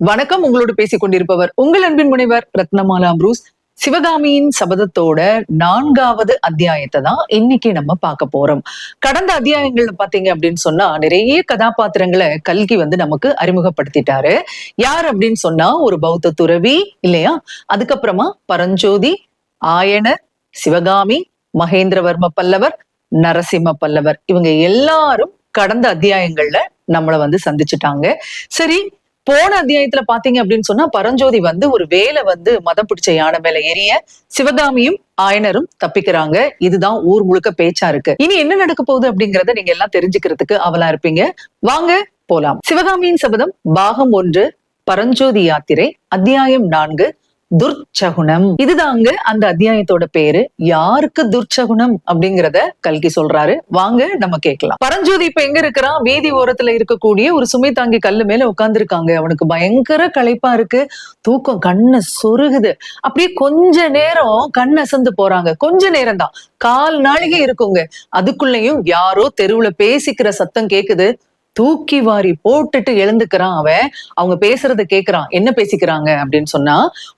வணக்கம். உங்களோடு பேசிக் கொண்டிருப்பவர் உங்கள் அன்பின் முனைவர் ரத்னமாலா புரூஸ். சிவகாமியின் சபதத்தோட 4வது அத்தியாயத்தை தான் இன்னைக்கு நம்ம பார்க்க போறோம். கடந்த அத்தியாயங்கள்ல பாத்தீங்க அப்படின்னு சொன்னா நிறைய கதாபாத்திரங்களை கல்கி நமக்கு அறிமுகப்படுத்திட்டாரு. யார் அப்படின்னு சொன்னா ஒரு பௌத்த துறவி இல்லையா, அதுக்கப்புறமா பரஞ்சோதி, ஆயனர், சிவகாமி, மகேந்திரவர்ம பல்லவர், நரசிம்ம பல்லவர், இவங்க எல்லாரும் கடந்த அத்தியாயங்கள்ல நம்மளை சந்திச்சுட்டாங்க. சரி, போன அத்தியாயத்துல பாத்தீங்க அப்படின்னு சொன்னா பரஞ்சோதி ஒரு வேலை மதம் பிடிச்ச யானை மேல எரிய சிவகாமியும் ஆயனரும் தப்பிக்கிறாங்க. இதுதான் ஊர் முழுக்க பேச்சா இருக்கு. இனி என்ன நடக்க போகுது அப்படிங்கறத நீங்க எல்லாம் தெரிஞ்சுக்கிறதுக்கு அவலா இருப்பீங்க. வாங்க போலாம். சிவகாமியின் சபதம் பாகம் 1, பரஞ்சோதி யாத்திரை, அத்தியாயம் 4, துர்ச்சகுணம். இதுதாங்க அந்த அத்தியாயத்தோட பேரு. யாருக்கு துர்ச்சகுணம் அப்படிங்கறத கல்கி சொல்றாரு. வாங்க நம்ம கேட்கலாம். பரஞ்சோதி இப்ப எங்க இருக்கிறான்? வீதி ஓரத்துல இருக்கக்கூடிய ஒரு சுமை தாங்கி கல்லு மேல உட்கார்ந்து இருக்காங்க. அவனுக்கு பயங்கர களைப்பா இருக்கு. தூக்கம் கண்ணு சொருகுது. அப்படியே கொஞ்ச நேரம் கண் அசந்து போறாங்க. கொஞ்ச நேரம் தான், 1/4 நாளிகை இருக்குங்க. அதுக்குள்ளயும் யாரோ தெருவுல பேசிக்கிற சத்தம் கேக்குது. தூக்கி வாரி போட்டுட்டு எழுந்துக்கிறான் அவன். அவங்க பேசுறத கேக்குறான். என்ன பேசிக்கிறாங்க அப்படின்னு சொன்னா,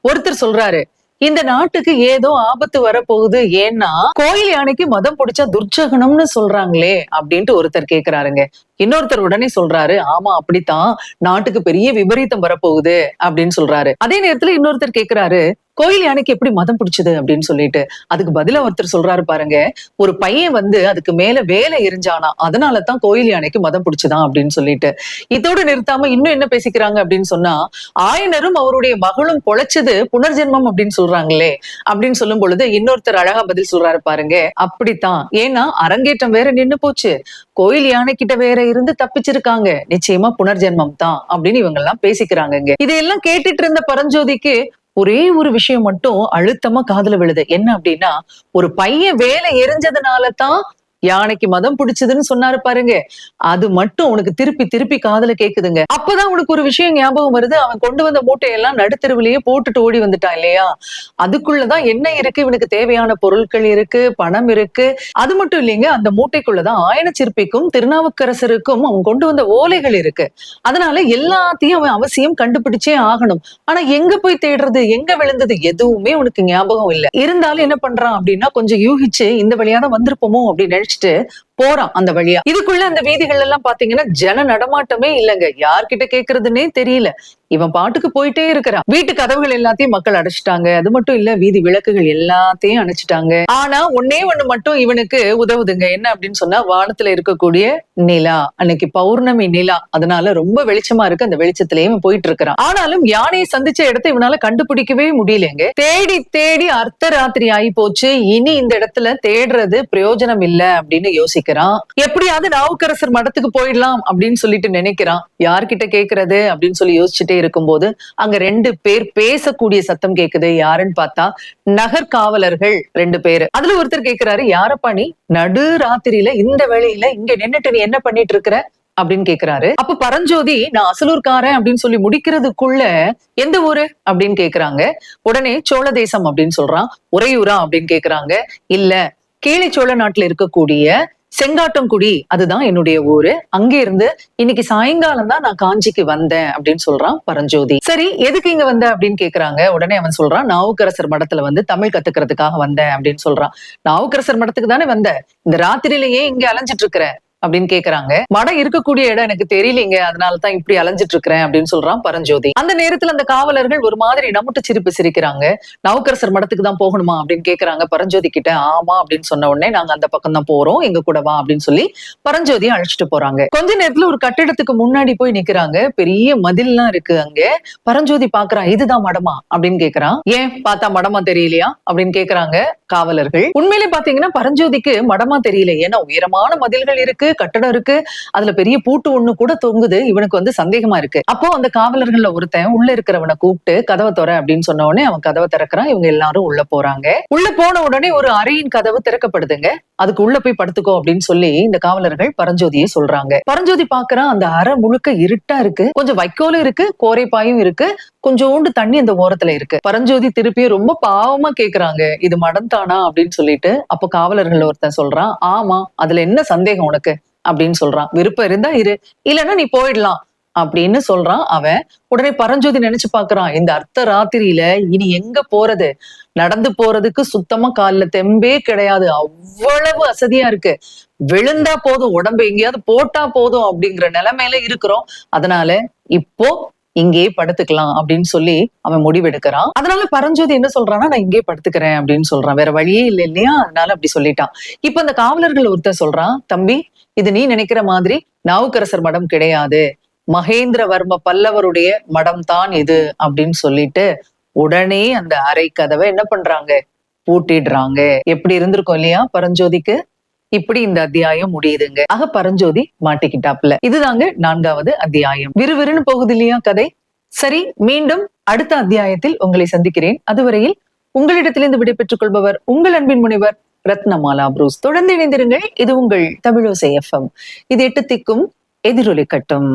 ஒருத்தர் சொல்றாரு, இந்த நாட்டுக்கு ஏதோ ஆபத்து வரப்போகுது. ஏன்னா கோயில் யானைக்கு மதம் பிடிச்சா துர்ச்சகனம்னு சொல்றாங்களே அப்படின்ட்டு ஒருத்தர் கேக்குறாருங்க. இன்னொருத்தர் உடனே சொல்றாரு, ஆமா அப்படித்தான், நாட்டுக்கு பெரிய விபரீதம் வரப்போகுது அப்படின்னு சொல்றாரு. அதே நேரத்துல இன்னொருத்தர் கேக்குறாரு, கோயில் யானைக்கு எப்படி மதம் பிடிச்சது அப்படின்னு சொல்லிட்டு. அதுக்கு பதிலா ஒருத்தர் சொல்றாரு பாருங்க, ஒரு பையன் அதுக்கு மேல வேலை எரிஞ்சானா, அதனாலதான் கோயில் யானைக்கு மதம் பிடிச்சதான் அப்படின்னு சொல்லிட்டு. இதோடு நிறுத்தாம இன்னும் என்ன பேசிக்கிறாங்க அப்படின்னு சொன்னா, ஆயனரும் அவருடைய மகளும் பொழைச்சது புனர்ஜென்மம் அப்படின்னு சொல்றாங்களே அப்படின்னு சொல்லும் பொழுது இன்னொருத்தர் அழகா பதில் சொல்றாரு பாருங்க, அப்படித்தான், ஏன்னா அரங்கேற்றம் வேற நின்னு போச்சு, கோயில் யானை கிட்ட வேற இருந்து தப்பிச்சிருக்காங்க, நிச்சயமா புனர்ஜென்மம் தான் அப்படின்னு இவங்க எல்லாம் பேசிக்கிறாங்க. இதையெல்லாம் கேட்டுட்டு இருந்த பரஞ்சோதிக்கு ஒரே ஒரு விஷயம் மட்டும் அழுத்தமா காதுல விழுது. என்ன அப்படின்னா, ஒரு பையன் வேலை எரிஞ்சதுனாலதான் யானைக்கு மதம் பிடிச்சதுன்னு சொன்னாரு பாருங்க, அது மட்டும் உனக்கு திருப்பி திருப்பி காதுல கேக்குதுங்க. அப்பதான் உனக்கு ஒரு விஷயம் ஞாபகம் வருது. அவன் கொண்டு வந்த மூட்டையெல்லாம் நடுத்தெருவிலேயே போட்டுட்டு ஓடி வந்துட்டான் இல்லையா, அதுக்குள்ளதான் என்ன இருக்கு, இவனுக்கு தேவையான பொருட்கள் இருக்கு, பணம் இருக்கு. அது மட்டும் இல்லைங்க, அந்த மூட்டைக்குள்ளதான் ஆயன சிற்பிக்கும் திருநாவுக்கரசருக்கும் அவன் கொண்டு வந்த ஓலைகள் இருக்கு. அதனால எல்லாத்தையும் அவன் அவசியம் கண்டுபிடிச்சே ஆகணும். ஆனா எங்க போய் தேடுறது, எங்க விழுந்தது, எதுவுமே உனக்கு ஞாபகம் இல்லை. இருந்தாலும் என்ன பண்றான் அப்படின்னா, கொஞ்சம் யூகிச்சு இந்த வழியாதான் வந்திருப்போமோ அப்படின்னு நினைச்சிட்டு போறான் அந்த வழியா. இதுக்குள்ள அந்த வீதிகள் எல்லாம் பாத்தீங்கன்னா ஜன நடமாட்டமே இல்லைங்க. யார்கிட்ட கேக்குறதுன்னே தெரியல. இவன் பாட்டுக்கு போயிட்டே இருக்கிறான். வீட்டு கதவுகள் எல்லாத்தையும் மக்கள் அடைச்சிட்டாங்க. அது மட்டும் இல்ல, வீதி விளக்குகள் எல்லாத்தையும் அணைச்சிட்டாங்க. ஆனா ஒன்னே ஒண்ணு மட்டும் இவனுக்கு உதவுதுங்க. என்ன அப்படின்னு சொன்னா, வானத்துல இருக்கக்கூடிய நிலா. அன்னைக்கு பௌர்ணமி நிலா, அதனால ரொம்ப வெளிச்சமா இருக்கு. அந்த வெளிச்சத்திலேயே இவன் போயிட்டு இருக்கிறான். ஆனாலும் யானையை சந்திச்ச இடத்தை இவனால கண்டுபிடிக்கவே முடியலங்க. தேடி தேடி அர்த்த ராத்திரி ஆகி போச்சு. இனி இந்த இடத்துல தேடுறது பிரயோஜனம் இல்ல அப்படின்னு யோசிக்கிறான். எப்படியாவது நாவுக்கரசர் மடத்துக்கு போயிடலாம் அப்படின்னு சொல்லிட்டு நினைக்கிறான். யார்கிட்ட கேக்குறது அப்படின்னு சொல்லி யோசிச்சுட்டே இருக்கும்போது அங்க 2 பேர் பேசக்கூடிய சத்தம் கேக்குது. யாருன்னு பார்த்தா நகர் காவலர்கள் 2 பேரு. அதுல ஒருத்தர் கேக்குறாரு, யாரப்பா நீ, நடு ராத்திரியில இந்த வேளையில இங்க நின்னுட்டு நீ என்ன பண்ணிட்டு இருக்கிற அப்படின்னு கேக்குறாரு. அப்ப பரஞ்சோதி, நான் அசலூர்காரன் அப்படின்னு சொல்லி முடிக்கிறதுக்குள்ள, எந்த ஊரு அப்படின்னு கேக்குறாங்க. உடனே சோழ தேசம் அப்படின்னு சொல்றான். உறையூரா அப்படின்னு கேக்குறாங்க. இல்ல, கீழே சோழ நாட்டுல இருக்கக்கூடிய செங்காட்டங்குடி, அதுதான் என்னுடைய ஊரு. அங்க இருந்து இன்னைக்கு சாயங்காலம் தான் நான் காஞ்சிக்கு வந்தேன் அப்படின்னு சொல்றான் பரஞ்சோதி. சரி, எதுக்கு இங்க வந்த அப்படின்னு கேக்குறாங்க. உடனே அவன் சொல்றான், நாவுக்கரசர் மடத்துல தமிழ் கத்துக்கிறதுக்காக வந்தேன் அப்படின்னு சொல்றான். நாவுக்கரசர் மடத்துக்கு தானே வந்த, இந்த ராத்திரியிலேயே இங்க அலைஞ்சிட்டு இருக்கிற அப்படின்னு கேக்குறாங்க. மடம் இருக்கக்கூடிய இடம் எனக்கு தெரியலீங்க, அதனாலதான் இப்படி அலைஞ்சிட்டு இருக்கிறேன் அப்படின்னு சொல்றான் பரஞ்சோதி. அந்த நேரத்துல அந்த காவலர்கள் ஒரு மாதிரி நம்மட்டு சிரிப்பு சிரிக்கிறாங்க. நாவுக்கரசர் மடத்துக்கு தான் போகணுமா அப்படின்னு கேக்குறாங்க பரஞ்சோதி கிட்ட. ஆமா அப்படின்னு சொன்ன உடனே, நாங்க அந்த பக்கம் தான் போறோம், எங்க கூட வா அப்படின்னு சொல்லி பரஞ்சோதியை அழைச்சிட்டு போறாங்க. கொஞ்ச நேரத்துல ஒரு கட்டிடத்துக்கு முன்னாடி போய் நிக்கிறாங்க. பெரிய மதில்லாம் இருக்கு அங்க. பரஞ்சோதி பாக்குறான், இதுதான் மடமா அப்படின்னு கேக்குறான். ஏன் பார்த்தா மடமா தெரியலையா அப்படின்னு கேக்குறாங்க காவலர்கள். உண்மையிலே பாத்தீங்கன்னா பரஞ்சோதிக்கு மடமா தெரியல. ஏன்னா உயரமான மதில்கள் இருக்கு, கட்டடம் இருக்கு, அதுல பெரிய பூட்டு ஒண்ணு கூட தொங்குது. இவனுக்கு சந்தேகமா இருக்கு. அப்போ அந்த காவலர்கள்ல ஒருத்தன் உள்ள இருக்கிறவனை கூப்பிட்டு கதவை திற அப்படின்னு சொன்ன உடனே அவன் கதவை திறக்கிறான். இவங்க எல்லாரும் உள்ள போறாங்க. உள்ள போன உடனே ஒரு அறையின் கதவு திறக்கப்படுதுங்க. அதுக்கு உள்ள போய் படுத்துக்கோ அப்படின்னு சொல்லி இந்த காவலர்கள் பரஞ்சோதியை சொல்றாங்க. பரஞ்சோதி பாக்குறான், அந்த அறை முழுக்க இருட்டா இருக்கு. கொஞ்சம் வைக்கோலும் இருக்கு, கோரைப்பாயும் இருக்கு, கொஞ்சோண்டு தண்ணி அந்த ஓரத்துல இருக்கு. பரஞ்சோதி திருப்பியும் ரொம்ப பாவமா கேக்குறாங்க, இது மடம் தானா அப்படின்னு சொல்லிட்டு. அப்ப காவலர்கள் ஒருத்தன் சொல்றான், ஆமா, அதுல என்ன சந்தேகம் உனக்கு அப்படின்னு சொல்றான். விருப்பம் இருந்தா இரு, இல்லன்னா நீ போயிடலாம், அப்படின்னு சொல்றான் அவன். உடனே பரஞ்சோதி நினைச்சு பாக்குறான், இந்த அர்த்த ராத்திரியில இனி எங்க போறது, நடந்து போறதுக்கு சுத்தமா கால்ல தெம்பே கிடையாது, அவ்வளவு அசதியா இருக்கு, விழுந்தா போதும், உடம்பு எங்கேயாவது போட்டா போதும் அப்படிங்கிற நிலைமையில இருக்கிறோம். அதனால இப்போ இங்கேயே படுத்துக்கலாம் அப்படின்னு சொல்லி அவன் முடிவெடுக்கிறான். அதனால பரஞ்சோதி என்ன சொல்றான்னா, நான் இங்கே படுத்துக்கிறேன் அப்படின்னு சொல்றான். வேற வழியே இல்லை இல்லையா, அதனால அப்படி சொல்லிட்டான். இப்ப அந்த காவலர்கள் ஒருத்தர் சொல்றான், தம்பி இது நீ நினைக்கிற மாதிரி நாவுக்கரசர் மடம் கிடையாது, மகேந்திரவர்ம பல்லவருடைய மடம் தான் இது அப்படின்னு சொல்லிட்டு உடனே அந்த அறை கதவை என்ன பண்றாங்க, பூட்டிடுறாங்க. எப்படி இருந்திருக்கும் இல்லையா பரஞ்சோதிக்கு. இப்படி இந்த அத்தியாயம் முடியுதுங்க. ஆக பரஞ்சோதி மாட்டிக்கிட்டாப்ல. இதுதாங்க 4வது அத்தியாயம். விறுவிறுன்னு போகுது இல்லையா கதை. சரி, மீண்டும் அடுத்த அத்தியாயத்தில் உங்களை சந்திக்கிறேன். அதுவரையில் உங்களிடத்திலிருந்து விடைபெற்றுக் கொள்பவர் உங்கள் அன்பின் முனைவர் ரத்னமாலா புரூஸ். தொடர்ந்து இணைந்திருங்கள். இது உங்கள் தமிழோசை FM. இது 8 திக்கும் எதிரொலி கட்டும்.